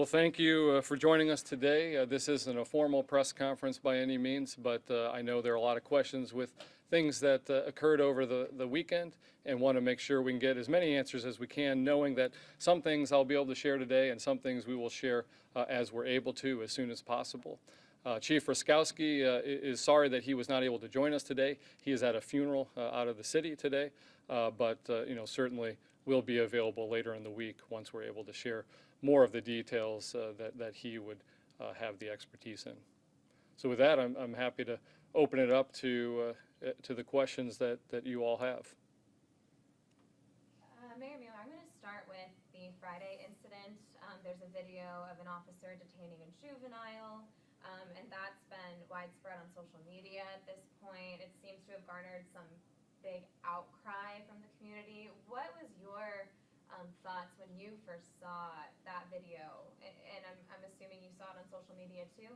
Well, thank you for joining us today. This isn't a formal press conference by any means, but I know there are a lot of questions with things that occurred over the weekend, and want to make sure we can get as many answers as we can, knowing that some things I'll be able to share today and some things we will share as we're able to as soon as possible. Chief Ruskowski is sorry that he was not able to join us today. He is at a funeral out of the city today, but certainly will be available later in the week once we're able to share more of the details that he would have the expertise in. So with that, I'm happy to open it up to the questions that you all have. Mayor Mueller, I'm going to start with the Friday incident. There's a video of an officer detaining a juvenile, and that's been widespread on social media at this point. It seems to have garnered some big outcry from the community. What was your thoughts when you first saw that video? And I'm assuming you saw it on social media too?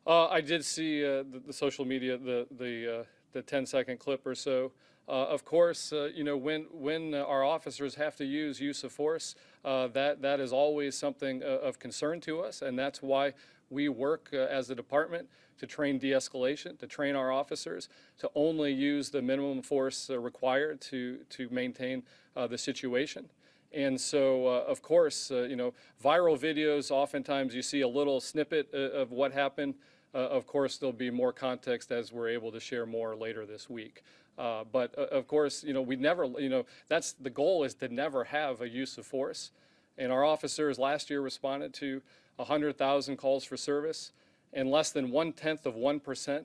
I did see the social media, the 10-second clip or so. Of course, when our officers have to use of force, that is always something of concern to us, and that's why we work as a department to train de-escalation, to train our officers to only use the minimum force required to maintain the situation. And so, of course, viral videos, oftentimes you see a little snippet of what happened. Of course, there'll be more context as we're able to share more later this week. But of course, we never, that's the goal, is to never have a use of force. And our officers last year responded to 100,000 calls for service, and less than 1/10%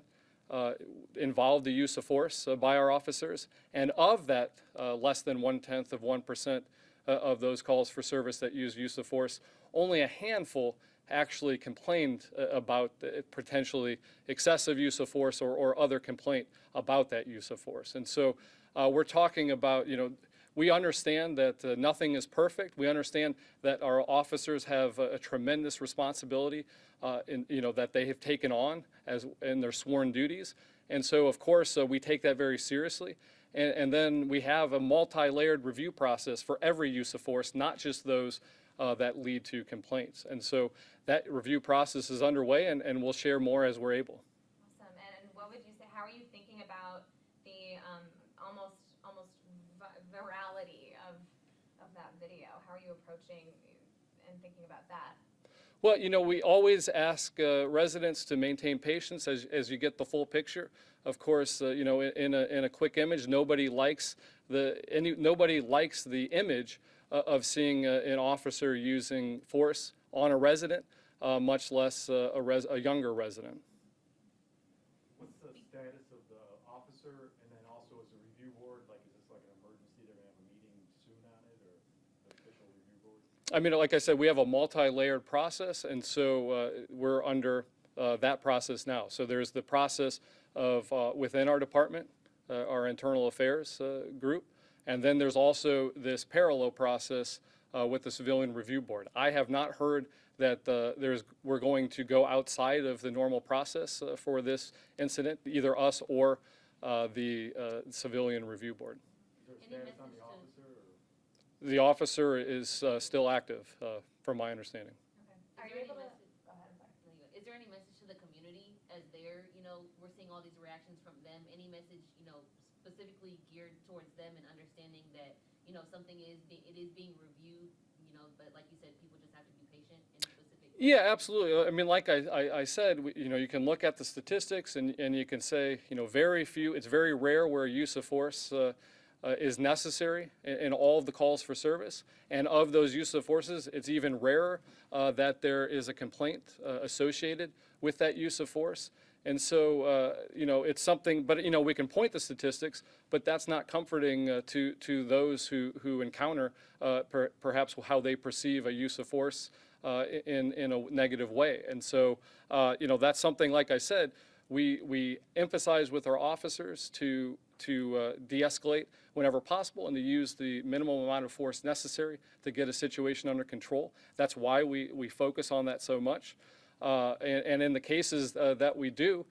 involved the use of force by our officers. And of that less than 1/10% of those calls for service that use of force, only a handful actually complained about potentially excessive use of force or other complaint about that use of force. And so we're talking about, we understand that nothing is perfect. We understand that our officers have a tremendous responsibility that they have taken on in their sworn duties. And so, of course, we take that very seriously. And then we have a multi-layered review process for every use of force, not just those that lead to complaints. And so that review process is underway, and we'll share more as we're able. Awesome. And what would you say, how are you thinking about the almost virality of that video? How are you approaching and thinking about that? Well, we always ask residents to maintain patience as you get the full picture. Of course, in a quick image, nobody likes the image of seeing an officer using force on a resident, much less a younger resident. What's the status of the officer, and then also as a review board? Like, is this like an emergency? They're going to have a meeting soon on it, or the official review board? I mean, like I said, we have a multi-layered process, and so we're under that process now. So there's the process of within our department, our internal affairs group, and then there's also this parallel process with the Civilian Review Board. I have not heard that we're going to go outside of the normal process for this incident, either us or the Civilian Review Board. Is there a status on the officer? Or? The officer is still active, from my understanding. Okay. Are you able to? Go ahead. I'm sorry. Is there any message to the community as they're, we're seeing all these reactions from them? Any message, specifically geared towards them and understanding that, something it is being reviewed, but like you said, people just have to be patient and specific? Yeah, absolutely. I mean, like I said, you can look at the statistics and you can say, very few, it's very rare where use of force is necessary in all of the calls for service. And of those use of forces, it's even rarer that there is a complaint associated with that use of force. And so, it's something, but, we can point the statistics, but that's not comforting to those who encounter perhaps how they perceive a use of force in a negative way. And so, that's something, like I said, we emphasize with our officers to de-escalate whenever possible and to use the minimum amount of force necessary to get a situation under control. That's why we focus on that so much. And in the cases that we do,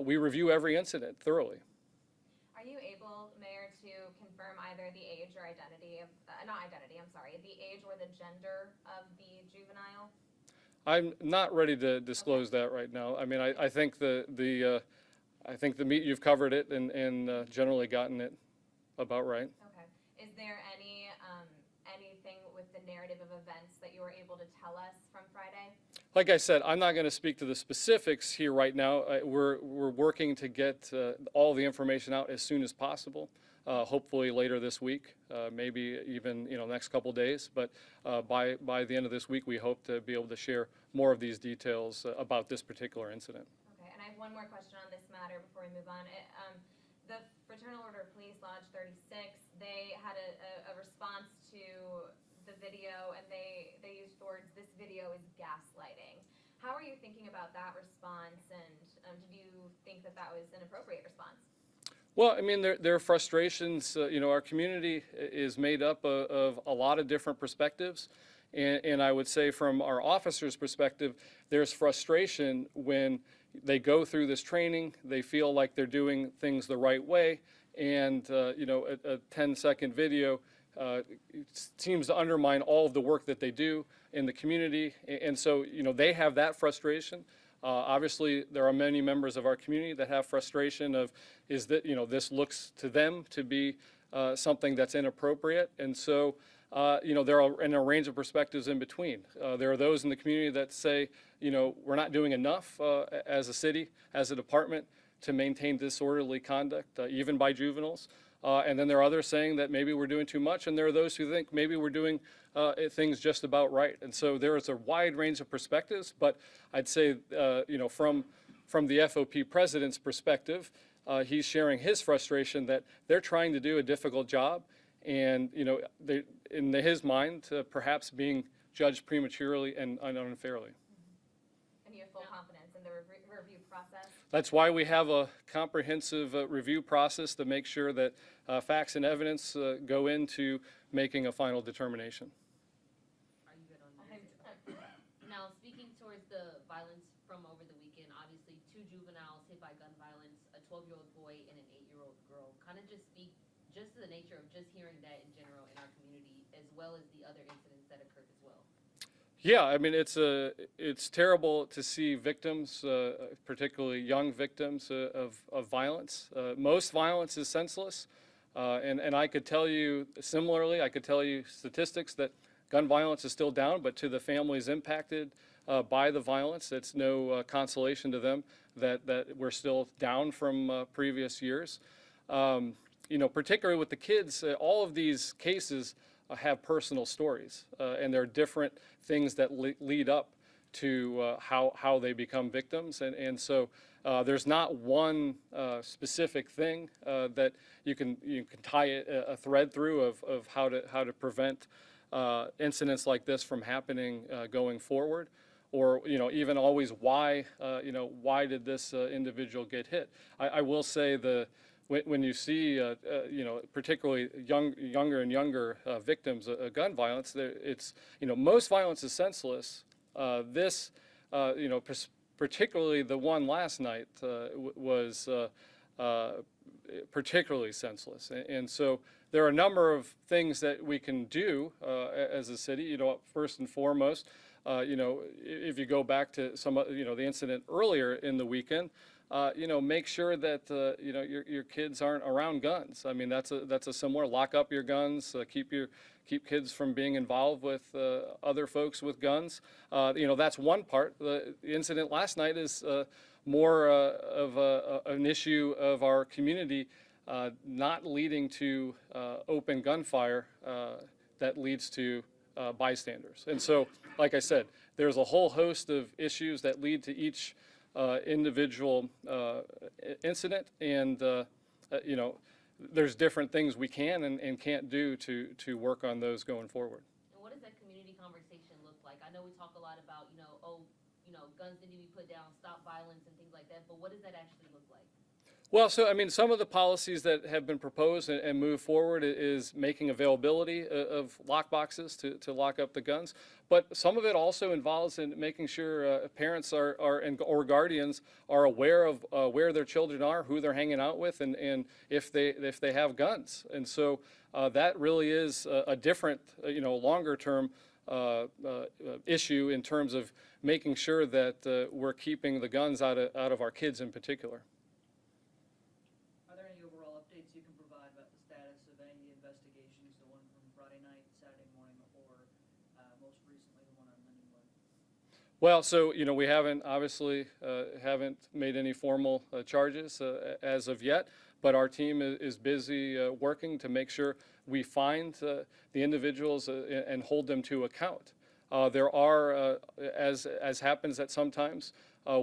we review every incident thoroughly. Are you able, Mayor, to confirm either the age or identity of, the age or the gender of the juvenile? I'm not ready to disclose that right now. I mean, I think you've covered it and generally gotten it about right. Okay. Is there anything with the narrative of events that you were able to tell us from Friday? Like I said, I'm not going to speak to the specifics here right now. We're working to get all the information out as soon as possible. Hopefully later this week, maybe even next couple days. But by the end of this week, we hope to be able to share more of these details about this particular incident. Okay, and I have one more question on this matter before we move on. The Fraternal Order of Police Lodge 36, they had a response to the video, and they used the words, "This video is gaslighting." How are you thinking about that response, and did you think that that was an appropriate response? Well, I mean, there are frustrations. Our community is made up of a lot of different perspectives. And I would say from our officers' perspective, there's frustration when they go through this training, they feel like they're doing things the right way, and a 10-second video seems to undermine all of the work that they do in the community. And so, they have that frustration. Obviously, there are many members of our community that have frustration of, is that, this looks to them to be something that's inappropriate. And so, there are in a range of perspectives in between. There are those in the community that say, we're not doing enough as a city, as a department, to maintain disorderly conduct, even by juveniles. And then there are others saying that maybe we're doing too much, and there are those who think maybe we're doing things just about right. And so there is a wide range of perspectives, but I'd say, from the FOP president's perspective, he's sharing his frustration that they're trying to do a difficult job, and in his mind, perhaps being judged prematurely and unfairly. And you have full confidence in the review process? That's why we have a comprehensive review process to make sure that facts and evidence go into making a final determination. Are you good on that? Now, speaking towards the violence from over the weekend, obviously 2 juveniles hit by gun violence, a 12-year-old boy and an 8-year-old girl. Kind of just speak just to the nature of just hearing that in general in our community, as well as the other incidents that occurred as well. Yeah, I mean, it's terrible to see victims, particularly young victims of violence. Most violence is senseless, and I could tell you similarly, I could tell you statistics that gun violence is still down, but to the families impacted by the violence, it's no consolation to them that we're still down from previous years. Particularly with the kids, all of these cases have personal stories, and there are different things that lead up to how they become victims, and so there's not one specific thing that you can tie a thread through of how to prevent incidents like this from happening going forward, or even always why did this individual get hit. I will say when you see, particularly younger and younger victims of gun violence, it's, most violence is senseless. This, particularly the one last night, was particularly senseless. And so there are a number of things that we can do as a city. First and foremost, if you go back to some, the incident earlier in the weekend, make sure that your kids aren't around guns. I mean, that's a similar. Lock up your guns. Keep kids from being involved with other folks with guns. That's one part. The incident last night is more of an issue of our community not leading to open gunfire that leads to bystanders. And so, like I said, there's a whole host of issues that lead to each individual incident, and there's different things we can and can't do to work on those going forward. And what does that community conversation look like? I know we talk a lot about, guns need to be put down, stop violence and things like that, but what does that actually look like? Well, so I mean, some of the policies that have been proposed and moved forward is making availability of lock boxes to lock up the guns, but some of it also involves in making sure parents or guardians are aware of where their children are, who they're hanging out with, and if they have guns. And so that really is a different, longer term issue in terms of making sure that we're keeping the guns out of our kids in particular. Are there any overall updates you can provide about the status of any of the investigations, the one from Friday night, Saturday morning, or most recently the one on Lindenwood? Well, so, we haven't, obviously, haven't made any formal charges as of yet, but our team is busy working to make sure we find the individuals and hold them to account. There are, as happens at some times,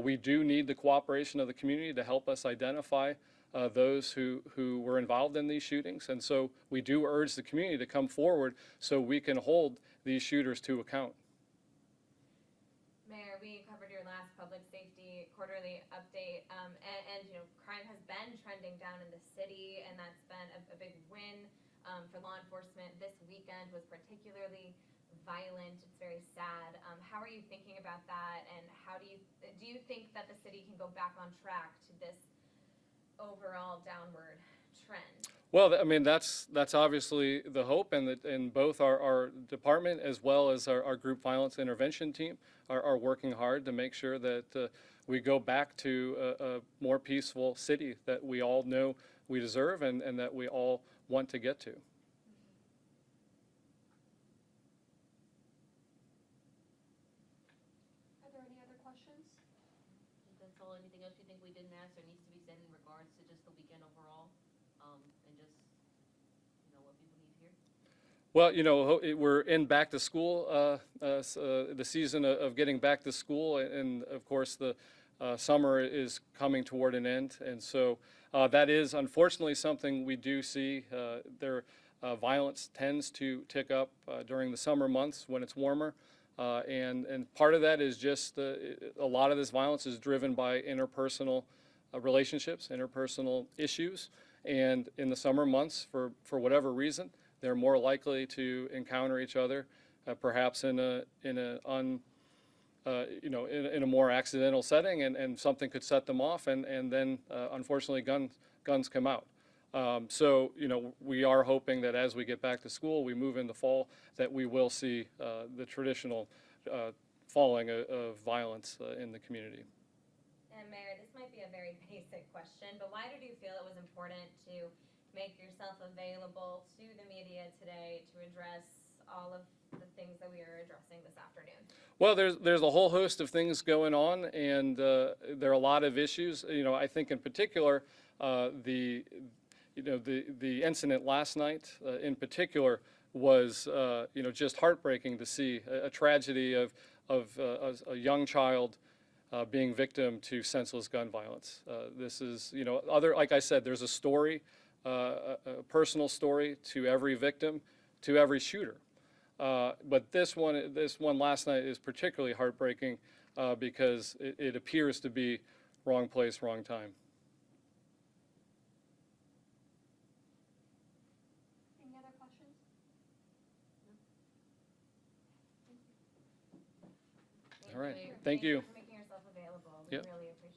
we do need the cooperation of the community to help us identify those who were involved in these shootings, and so we do urge the community to come forward so we can hold these shooters to account. Mayor, we covered your last public safety quarterly update, and crime has been trending down in the city, and that's been a big win for law enforcement. This weekend was particularly violent. It's very sad. How are you thinking about that, and how do you think that the city can go back on track to this overall downward trend? Well, I mean, that's obviously the hope, and both our department as well as our group violence intervention team are working hard to make sure that we go back to a more peaceful city that we all know we deserve and that we all want to get to. Are there any other questions? That's all. Anything else you think we didn't ask or needs to be said in regards to just the weekend overall, and just, what people need to hear? Well, we're in back to school, the season of getting back to school, and of course the summer is coming toward an end, and so that is unfortunately something we do see. Violence tends to tick up during the summer months when it's warmer, and part of that is just a lot of this violence is driven by interpersonal relationships, interpersonal issues, and in the summer months, for whatever reason, they're more likely to encounter each other, perhaps in a more accidental setting, and something could set them off, and then unfortunately guns come out. So we are hoping that as we get back to school, we move into fall, that we will see the traditional falling of violence in the community. And Mayor, this might be a very basic question, but why did you feel it was important to make yourself available to the media today to address all of the things that we are addressing this afternoon? Well, there's a whole host of things going on, and there are a lot of issues. I think in particular, the incident last night in particular was just heartbreaking to see a tragedy of a young child being victim to senseless gun violence. This is like I said, there's a story, a personal story to every victim, to every shooter. But this one last night is particularly heartbreaking because it appears to be wrong place, wrong time. Any other questions? All right. Mayor. Thank you. For making yourself available. Yep. We really appreciate it.